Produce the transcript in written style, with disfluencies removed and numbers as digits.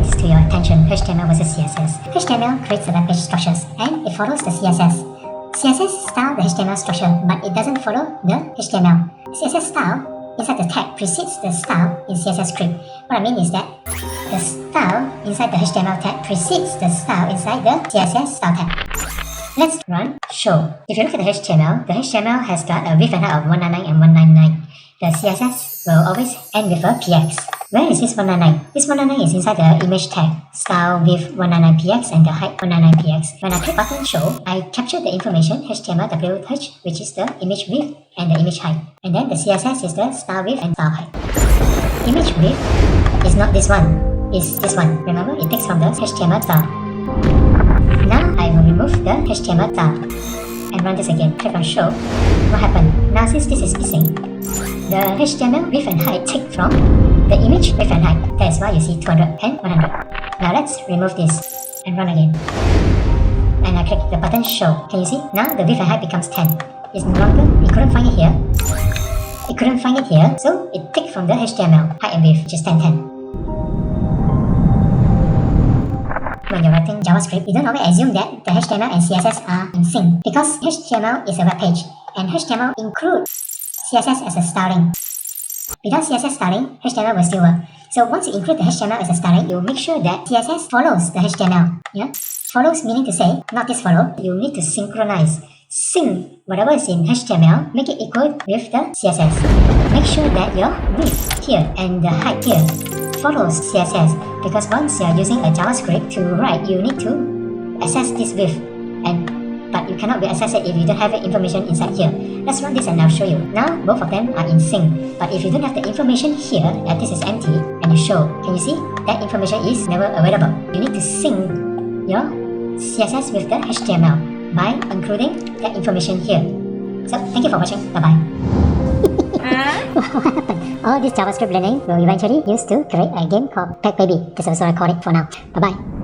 this to your attention, HTML versus CSS. HTML creates the web page structures and it follows the CSS. CSS style the HTML structure, but it doesn't follow the HTML. CSS style inside the tag precedes the style in CSS script. What I mean is that the style inside the HTML tag precedes the style inside the CSS style tag. Let's run show. If you look at the HTML has got a width and height of 199 and 199. The CSS will always end with a px. Where is this 199? This 199 is inside the image tag, style with 199px and the height 199px. When I click button show, I capture the information HTML wh, which is the image width and the image height. And then the CSS is the style width and style height. Image width is not this one, it's this one. Remember, it takes from the HTML style. Now I will remove the HTML style and run this again. Click on show. What happened? Now since this is missing, the HTML width and height take from the image width and height. That is why you see 200 and 100. Now let's remove this and run again. And I click the button show. Can you see? Now the width and height becomes 10. It's no longer, it couldn't find it here. It couldn't find it here, so it takes from the HTML height and width, which is 1010. When you're writing JavaScript, you don't always assume that the HTML and CSS are in sync, because HTML is a web page and HTML includes CSS as a styling. Without CSS styling, HTML will still work. So once you include the HTML as a styling, you make sure that CSS follows the HTML. Yeah? Follows meaning to say, not this follow, you need to synchronize. Sync whatever is in HTML, make it equal with the CSS. Make sure that your width here and the height here follows CSS, because once you are using a JavaScript to write, you need to access this width, but you cannot be access it if you don't have the information inside here. Let's run this and I'll show you. Now both of them are in sync, but if you don't have the information here, that this is empty, and you show, can you see? That information is never available. You need to sync your CSS with the HTML by including that information here. So thank you for watching. Bye bye. What happened? All this JavaScript learning will eventually use to create a game called PacBaby. This is also recorded for now. Bye bye.